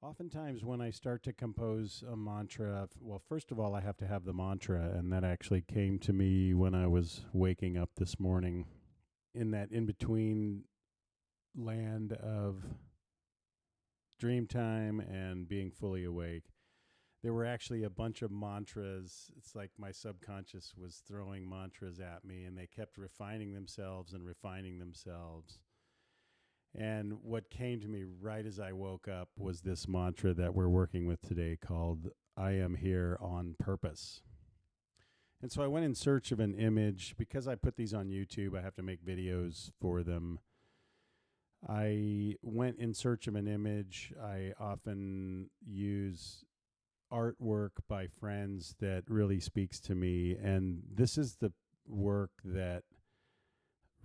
Oftentimes, when I start to compose a mantra, well, first of all, I have to have the mantra, and that actually came to me when I was waking up this morning in that in between land of dream time and being fully awake. There were actually a bunch of mantras. It's like my subconscious was throwing mantras at me, and they kept refining themselves and refining themselves. And what came to me right as I woke up was this mantra that we're working with today called I am here on purpose. And so I went in search of an image. Because I put these on YouTube, I have to make videos for them. I went in search of an image. I often use artwork by friends that really speaks to me. And this is the work that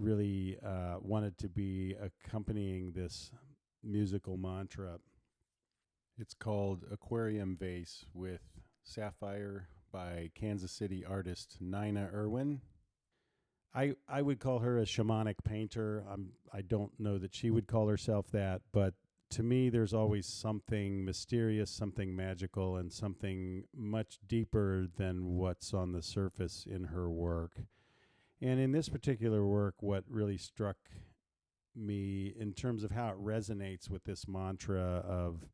really wanted to be accompanying this musical mantra. It's called Aquarium Vase with Sapphire by Kansas City artist Nina Irwin. I would call her a shamanic painter. I don't know that she would call herself that, but to me there's always something mysterious, something magical, and something much deeper than what's on the surface in her work. And in this particular work, what really struck me in terms of how it resonates with this mantra of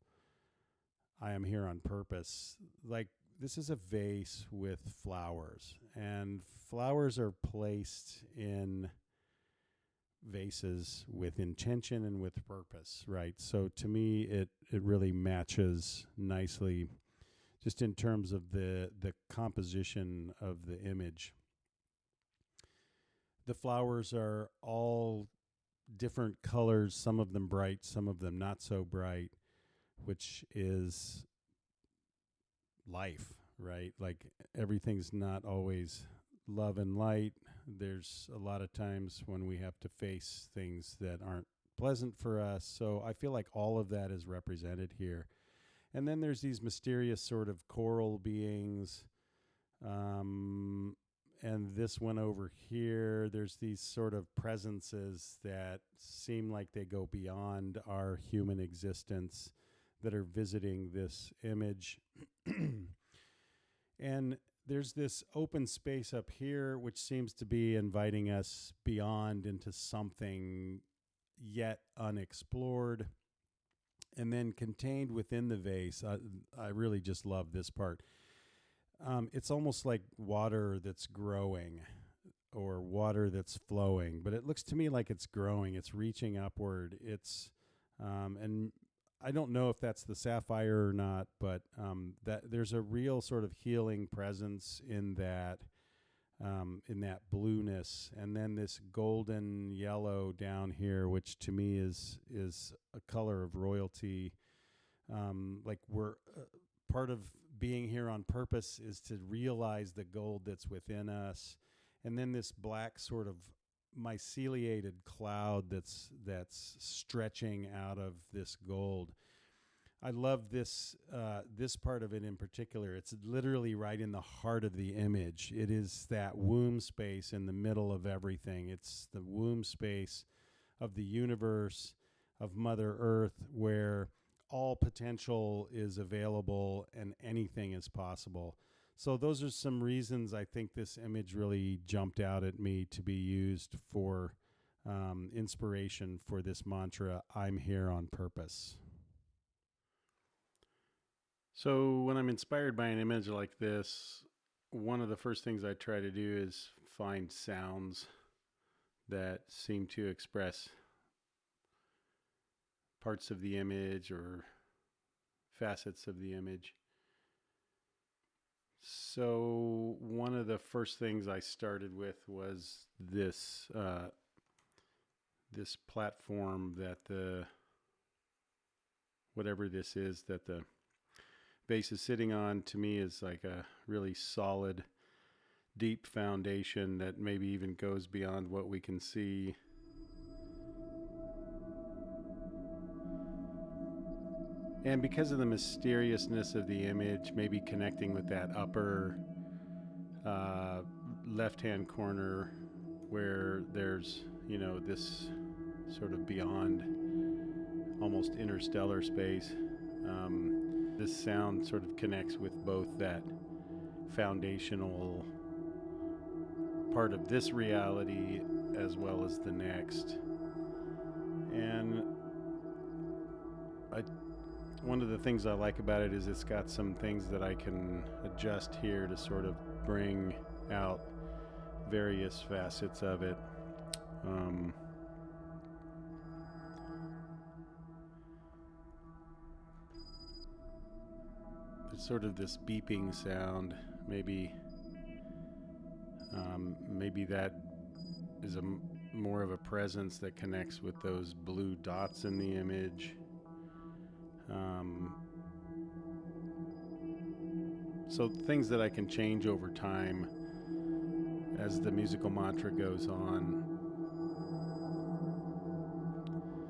I am here on purpose, like this is a vase with flowers, and flowers are placed in vases with intention and with purpose, right? So to me, it really matches nicely just in terms of the composition of the image. The flowers are all different colors, some of them bright, some of them not so bright, which is life, right? Like everything's not always love and light. There's a lot of times when we have to face things that aren't pleasant for us. So I feel like all of that is represented here. And then there's these mysterious sort of coral beings, and this one over here, there's these sort of presences that seem like they go beyond our human existence that are visiting this image. And there's this open space up here, which seems to be inviting us beyond into something yet unexplored. And then contained within the vase, I really just love this part. It's almost like water that's growing or water that's flowing, but it looks to me like it's growing. It's reaching upward. And I don't know if that's the sapphire or not, but that there's a real sort of healing presence in that blueness, and then this golden yellow down here, which to me is a color of royalty. Like we're part of being here on purpose is to realize the gold that's within us. And then this black sort of myceliated cloud that's stretching out of this gold. I love this part of it in particular. It's literally right in the heart of the image. It is that womb space in the middle of everything. It's the womb space of the universe, of Mother Earth, where all potential is available and anything is possible. So those are some reasons I think this image really jumped out at me to be used for inspiration for this mantra, I'm here on purpose. So when I'm inspired by an image like this, one of the first things I try to do is find sounds that seem to express parts of the image or facets of the image. So one of the first things I started with was this this platform that whatever this is that the vase is sitting on, to me is like a really solid, deep foundation that maybe even goes beyond what we can see. And because of the mysteriousness of the image, maybe connecting with that upper left-hand corner where there's, this sort of beyond almost interstellar space. This sound sort of connects with both that foundational part of this reality as well as the next. And one of the things I like about it is it's got some things that I can adjust here to sort of bring out various facets of it. There's sort of this beeping sound. Maybe that is more of a presence that connects with those blue dots in the image. So things that I can change over time as the musical mantra goes on.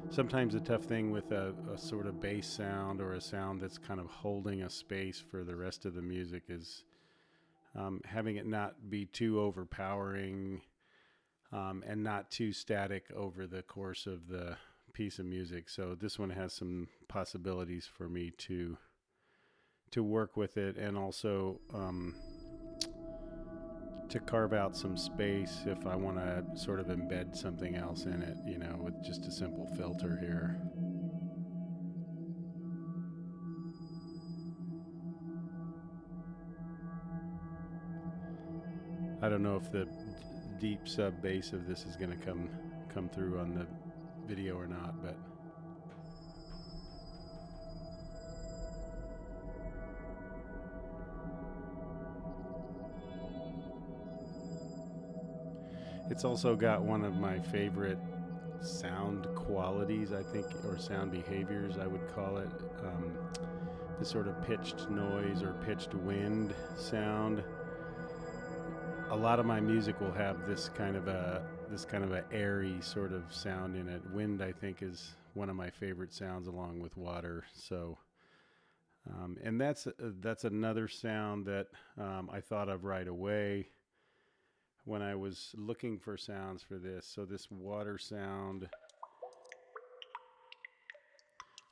Sometimes a tough thing with a sort of bass sound or a sound that's kind of holding a space for the rest of the music is having it not be too overpowering and not too static over the course of the piece of music. So this one has some possibilities for me to work with it, and also to carve out some space if I want to sort of embed something else in it, with just a simple filter here. I don't know if the deep sub bass of this is going to come through on the video or not, but it's also got one of my favorite sound qualities, I think, or sound behaviors, I would call it. The sort of pitched noise or pitched wind sound. A lot of my music will have this kind of a airy sort of sound in it. Wind, I think, is one of my favorite sounds, along with water. So, and that's another sound that I thought of right away when I was looking for sounds for this. So this water sound,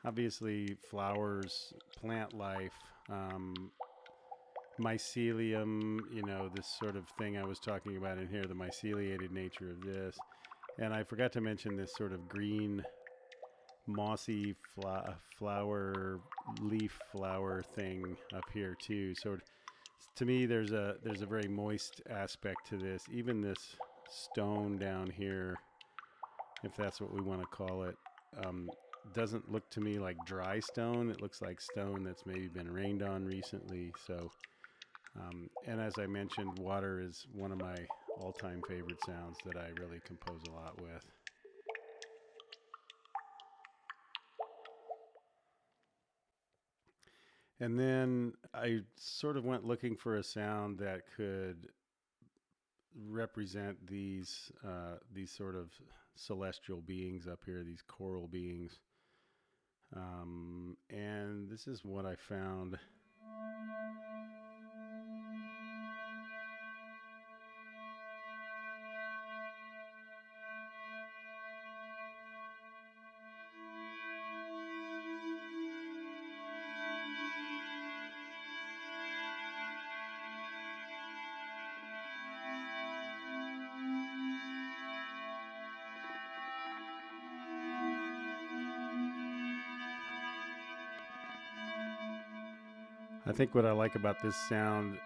obviously flowers, plant life, mycelium, this sort of thing I was talking about in here, the myceliated nature of this. And I forgot to mention this sort of green, mossy leaf flower thing up here too. So to me, there's a very moist aspect to this. Even this stone down here, if that's what we want to call it, doesn't look to me like dry stone. It looks like stone that's maybe been rained on recently. So, and as I mentioned, water is one of my all-time favorite sounds that I really compose a lot with. And then I sort of went looking for a sound that could represent these sort of celestial beings up here, these choral beings. And this is what I found. I think what I like about this sound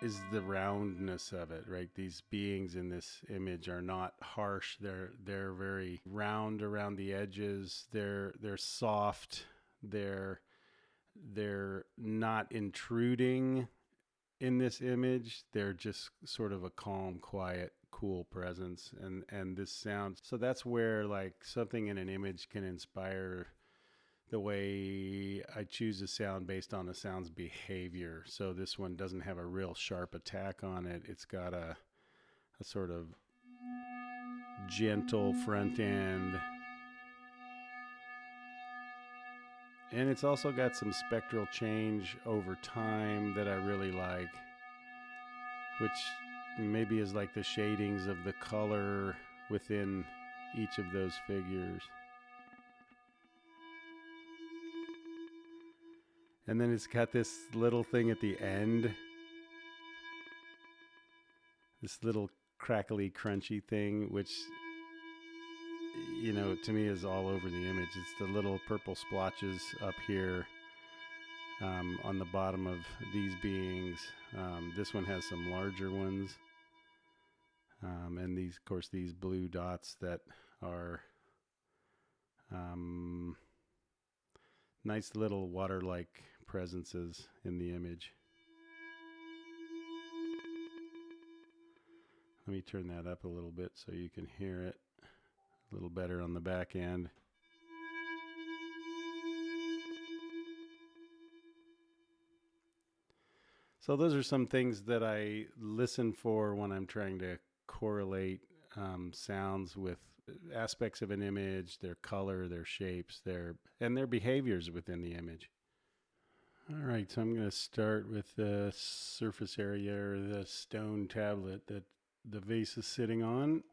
is the roundness of it, right? These beings in this image are not harsh. They're very round around the edges. They're soft. They're not intruding in this image. They're just sort of a calm, quiet, cool presence. And this sound, so that's where like something in an image can inspire the way I choose a sound based on the sound's behavior. So this one doesn't have a real sharp attack on it. It's got a sort of gentle front end. And it's also got some spectral change over time that I really like, which maybe is like the shadings of the color within each of those figures. And then it's got this little thing at the end. This little crackly, crunchy thing, which, you know, to me is all over the image. It's the little purple splotches up here on the bottom of these beings. This one has some larger ones. And these, of course, these blue dots that are nice little water-like presences in the image. Let me turn that up a little bit so you can hear it a little better on the back end. So those are some things that I listen for when I'm trying to correlate sounds with aspects of an image, their color, their shapes, and their behaviors within the image. All right, so I'm going to start with the surface area, or the stone tablet that the vase is sitting on.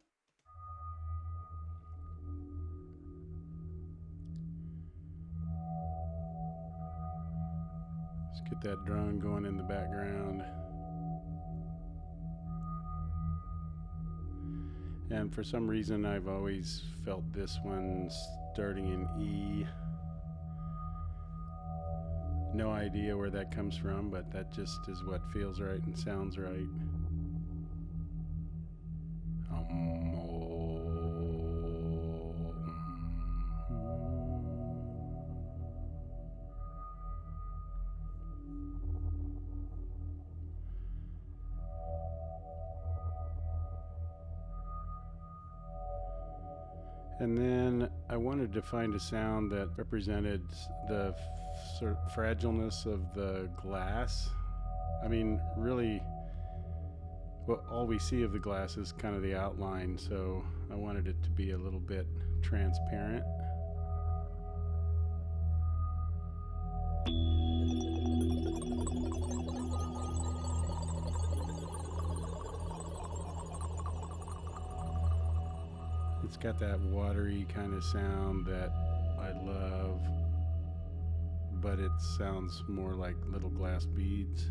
Let's get that drone going in the background. And for some reason, I've always felt this one starting in E. No idea where that comes from, but that just is what feels right and sounds right. And then I wanted to find a sound that represented the sort of fragileness of the glass. I mean, really, well, all we see of the glass is kind of the outline, so I wanted it to be a little bit transparent. It's got that watery kind of sound that I love, but it sounds more like little glass beads.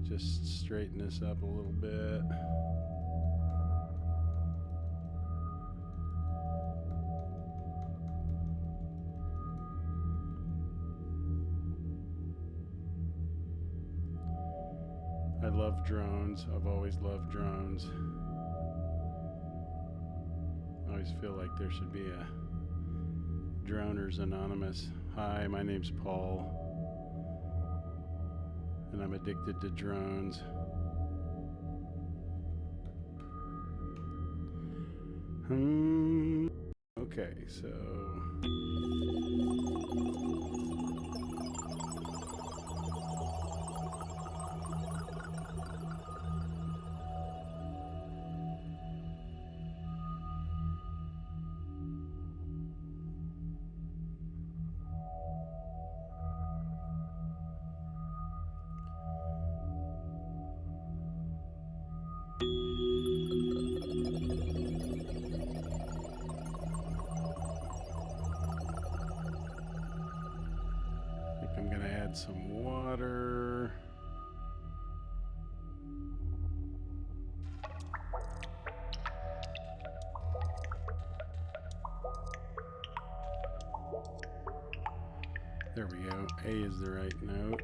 Just straighten this up a little bit. I love drones. I've always loved drones. I always feel like there should be a Droners Anonymous. Hi, my name's Paul. And I'm addicted to drones. Okay, so I'm going to add some water. There we go. A is the right note.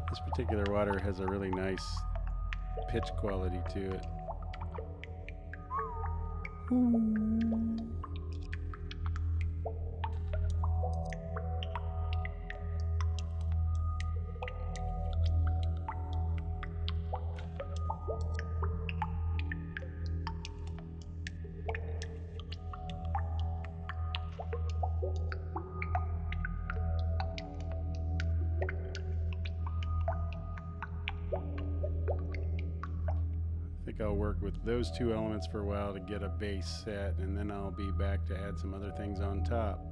This particular water has a really nice pitch quality to it. think I'll work with those two elements for a while to get a base set, and then I'll be back to add some other things on top.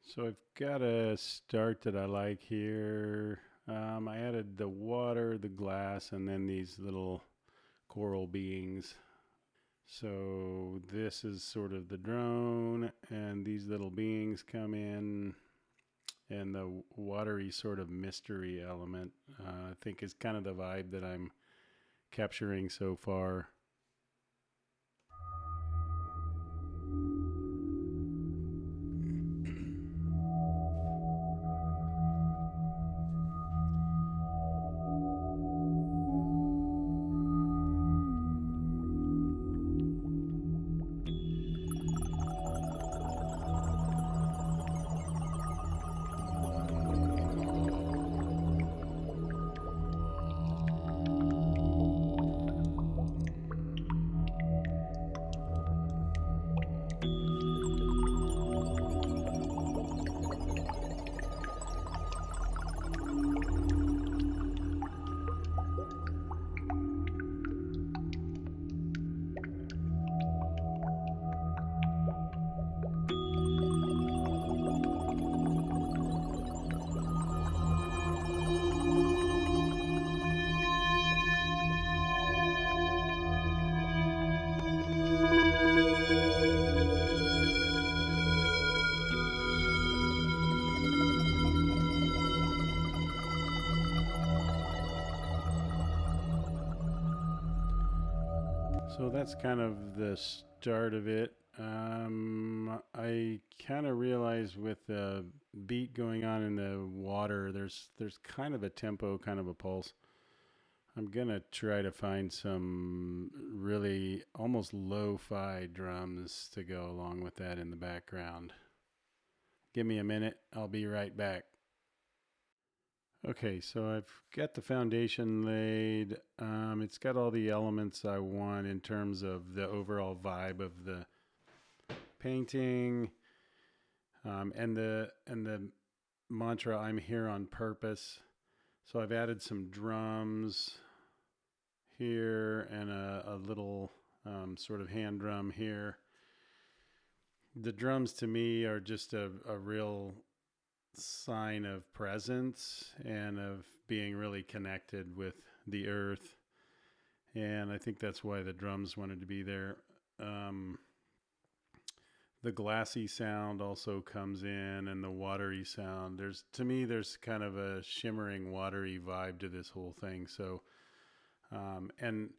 So I've got a start that I like here. I added the water, the glass, and then these little coral beings. So this is sort of the drone, and these little beings come in, and the watery sort of mystery element, I think, is kind of the vibe that I'm capturing so far. So that's kind of the start of it. I kind of realized with the beat going on in the water, there's kind of a tempo, kind of a pulse. I'm gonna try to find some really almost lo-fi drums to go along with that in the background. Give me a minute, I'll be right back. Okay, so I've got the foundation laid. It's got all the elements I want in terms of the overall vibe of the painting, and the mantra, I'm here on purpose. So I've added some drums here and a little sort of hand drum here. The drums to me are just a real sign of presence and of being really connected with the earth, and I think that's why the drums wanted to be there. The glassy sound also comes in, and the watery sound. To me there's kind of a shimmering watery vibe to this whole thing. So and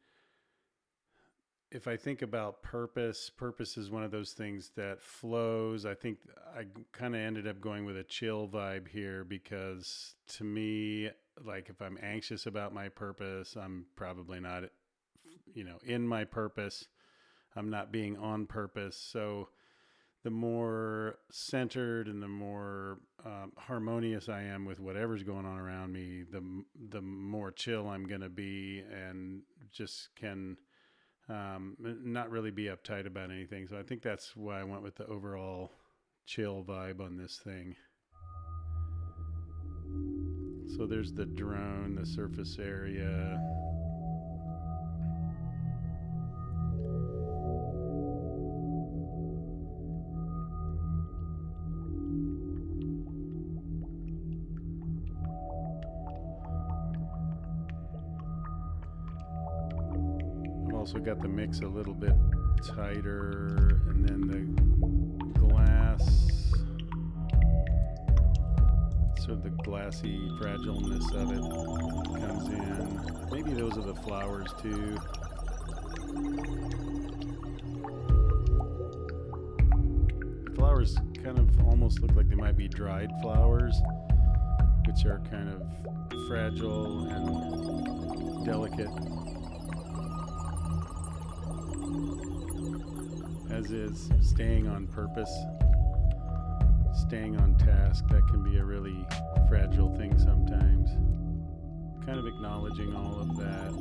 if I think about purpose is one of those things that flows. I think I kind of ended up going with a chill vibe here, because to me, like, if I'm anxious about my purpose, I'm probably not, in my purpose. I'm not being on purpose. So the more centered and the more harmonious I am with whatever's going on around me, the more chill I'm going to be, and just can not really be uptight about anything. So I think that's why I went with the overall chill vibe on this thing. So there's the drone, the surface area. Also got the mix a little bit tighter, and then the glass, sort of the glassy fragileness of it comes in. Maybe those are the flowers too. The flowers kind of almost look like they might be dried flowers, which are kind of fragile and delicate. As is staying on purpose, staying on task, that can be a really fragile thing sometimes. Kind of acknowledging all of that.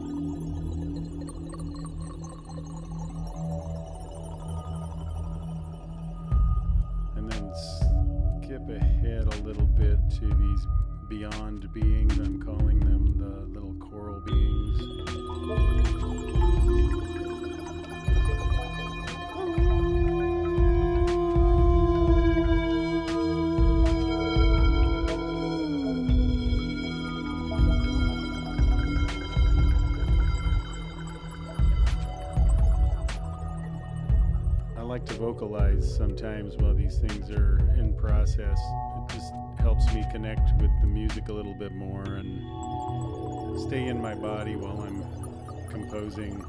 And then skip ahead a little bit to these beyond beings, I'm calling them, the little coral beings. vocalize sometimes while these things are in process. It just helps me connect with the music a little bit more and stay in my body while I'm composing.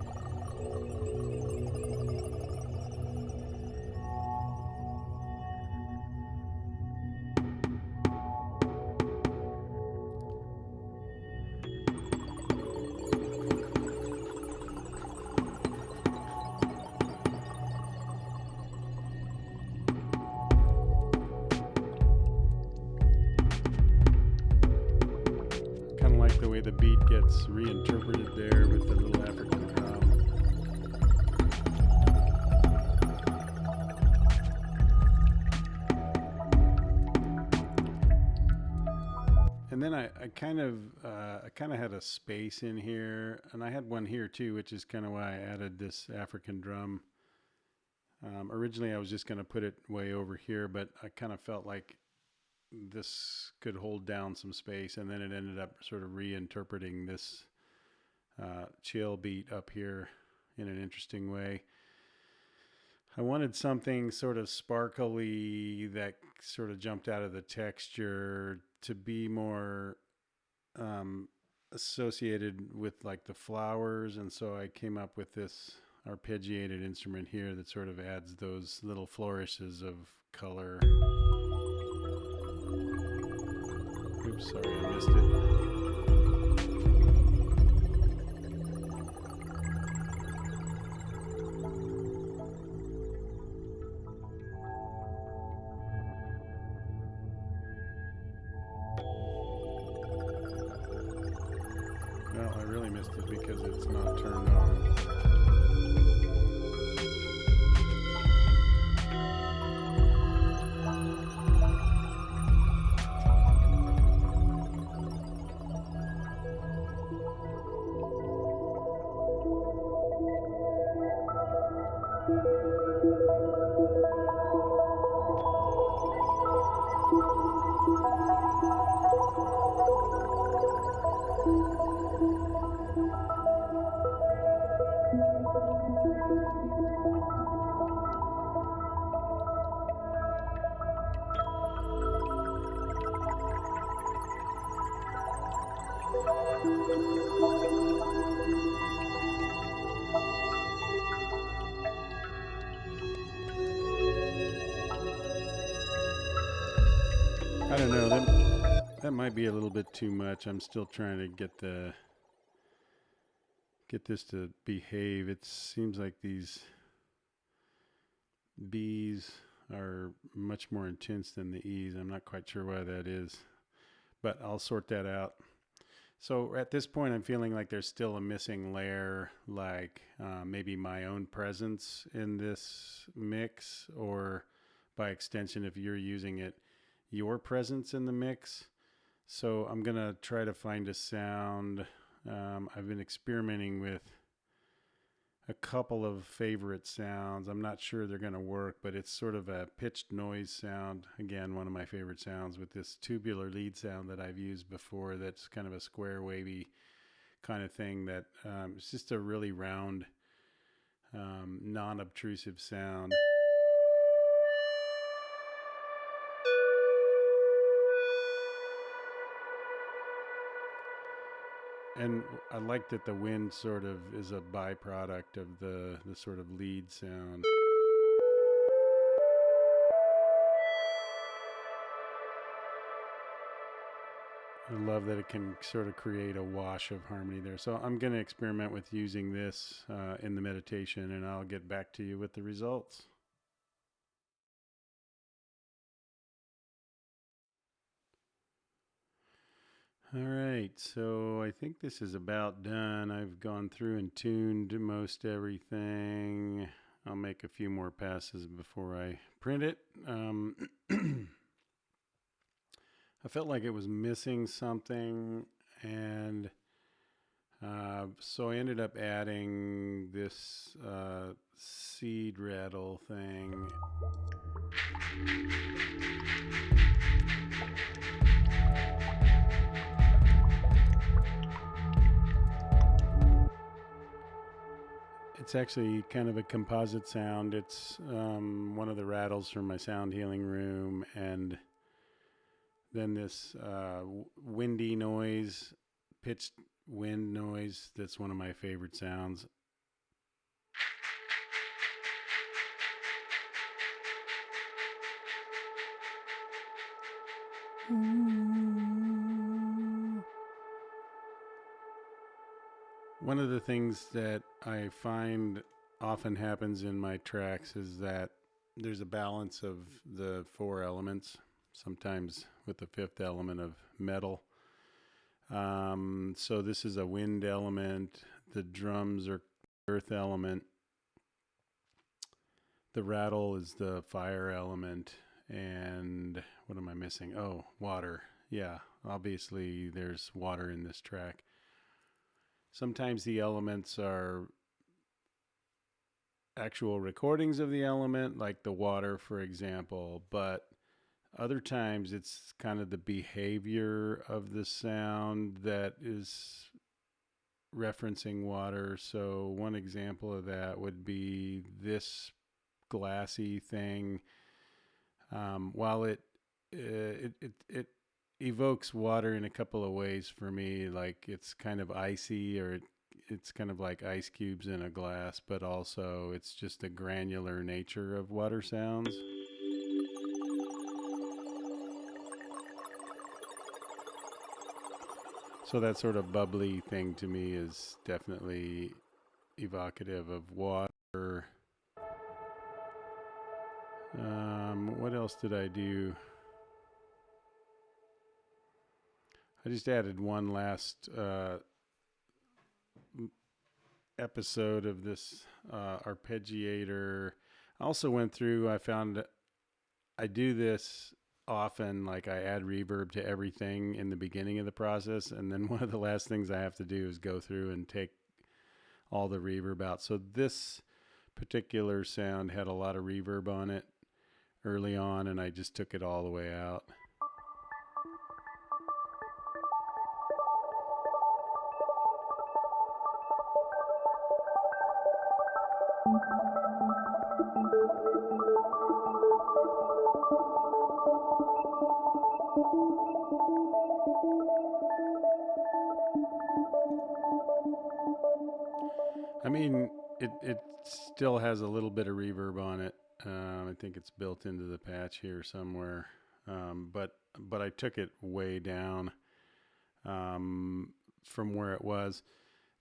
Like the way the beat gets reinterpreted there with the little African drum. And then I kind of had a space in here, and I had one here too, which is kind of why I added this African drum. Originally I was just going to put it way over here, but I kind of felt like this could hold down some space, and then it ended up sort of reinterpreting this chill beat up here in an interesting way. I wanted something sort of sparkly that sort of jumped out of the texture to be more associated with like the flowers, and so I came up with this arpeggiated instrument here that sort of adds those little flourishes of color. Oops, sorry, I missed it. Well, I really missed it because it's not turned on. I don't know, that might be a little bit too much. I'm still trying to get this to behave. It seems like these B's are much more intense than the E's. I'm not quite sure why that is, but I'll sort that out. So at this point, I'm feeling like there's still a missing layer, like maybe my own presence in this mix, or by extension, if you're using it, your presence in the mix. So I'm going to try to find a sound. I've been experimenting with a couple of favorite sounds. I'm not sure they're going to work, but it's sort of a pitched noise sound. Again, one of my favorite sounds, with this tubular lead sound that I've used before. That's kind of a square wavy kind of thing that it's just a really round, non-obtrusive sound. And I like that the wind sort of is a byproduct of the sort of lead sound. I love that it can sort of create a wash of harmony there. So I'm going to experiment with using this in the meditation, and I'll get back to you with the results. All right, so I think this is about done. I've gone through and tuned most everything. I'll make a few more passes before I print it. I felt like it was missing something, and so I ended up adding this seed rattle thing. It's It's actually kind of a composite sound. It's one of the rattles from my sound healing room, and then this windy noise, pitched wind noise. That's one of my favorite sounds. One of the things that I find often happens in my tracks is that there's a balance of the four elements, sometimes with the fifth element of metal. So this is a wind element, the drums are earth element, the rattle is the fire element, and what am I missing? Oh, water. Yeah, obviously there's water in this track. Sometimes the elements are actual recordings of the element, like the water, for example, but other times it's kind of the behavior of the sound that is referencing water. So one example of that would be this glassy thing. While it evokes water in a couple of ways for me, like it's kind of icy, or it's kind of like ice cubes in a glass, but also it's just the granular nature of water sounds. So that sort of bubbly thing to me is definitely evocative of water. What else did I do? I just added one last episode of this arpeggiator. I also went through, I found I do this often, like I add reverb to everything in the beginning of the process, and then one of the last things I have to do is go through and take all the reverb out. So this particular sound had a lot of reverb on it early on, and I just took it all the way out. I mean, it still has a little bit of reverb on it. I think it's built into the patch here somewhere. But I took it way down from where it was.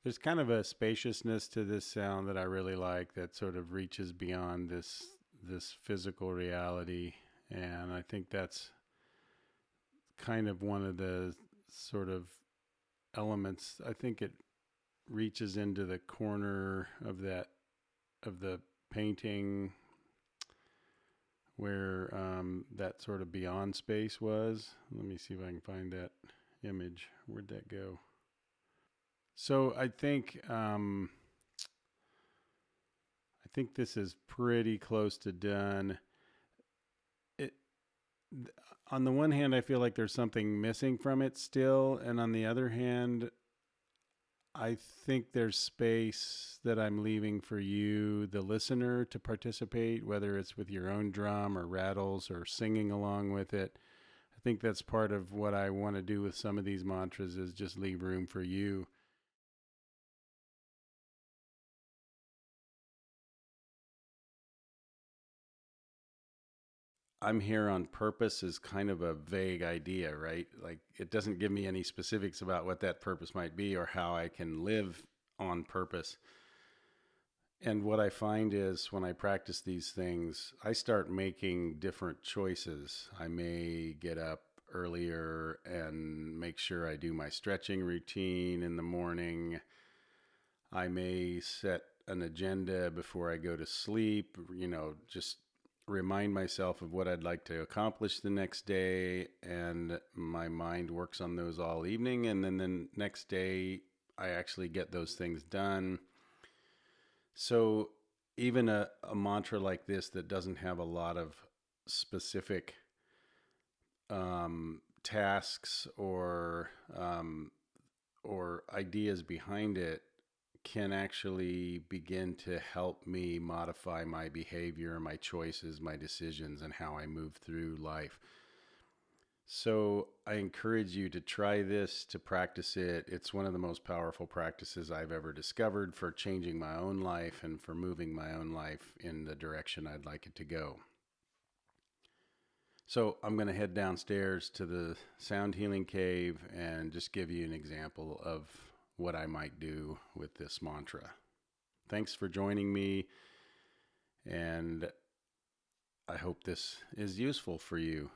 There's kind of a spaciousness to this sound that I really like, that sort of reaches beyond this physical reality, and I think that's kind of one of the sort of elements. I think it reaches into the corner of the painting where that sort of beyond space was. Let me see if I can find that image. Where'd that go? So I think this is pretty close to done. On the one hand, I feel like there's something missing from it still, and on the other hand, I think there's space that I'm leaving for you, the listener, to participate, whether it's with your own drum or rattles or singing along with it. I think that's part of what I want to do with some of these mantras, is just leave room for you. I'm here on purpose is kind of a vague idea, right? Like it doesn't give me any specifics about what that purpose might be or how I can live on purpose. And what I find is when I practice these things, I start making different choices. I may get up earlier and make sure I do my stretching routine in the morning. I may set an agenda before I go to sleep, just remind myself of what I'd like to accomplish the next day, and my mind works on those all evening, and then the next day I actually get those things done. So even a mantra like this that doesn't have a lot of specific tasks or ideas behind it can actually begin to help me modify my behavior, my choices, my decisions, and how I move through life. So I encourage you to try this, to practice it. It's one of the most powerful practices I've ever discovered for changing my own life and for moving my own life in the direction I'd like it to go. So I'm going to head downstairs to the sound healing cave and just give you an example of what I might do with this mantra. Thanks for joining me, and I hope this is useful for you.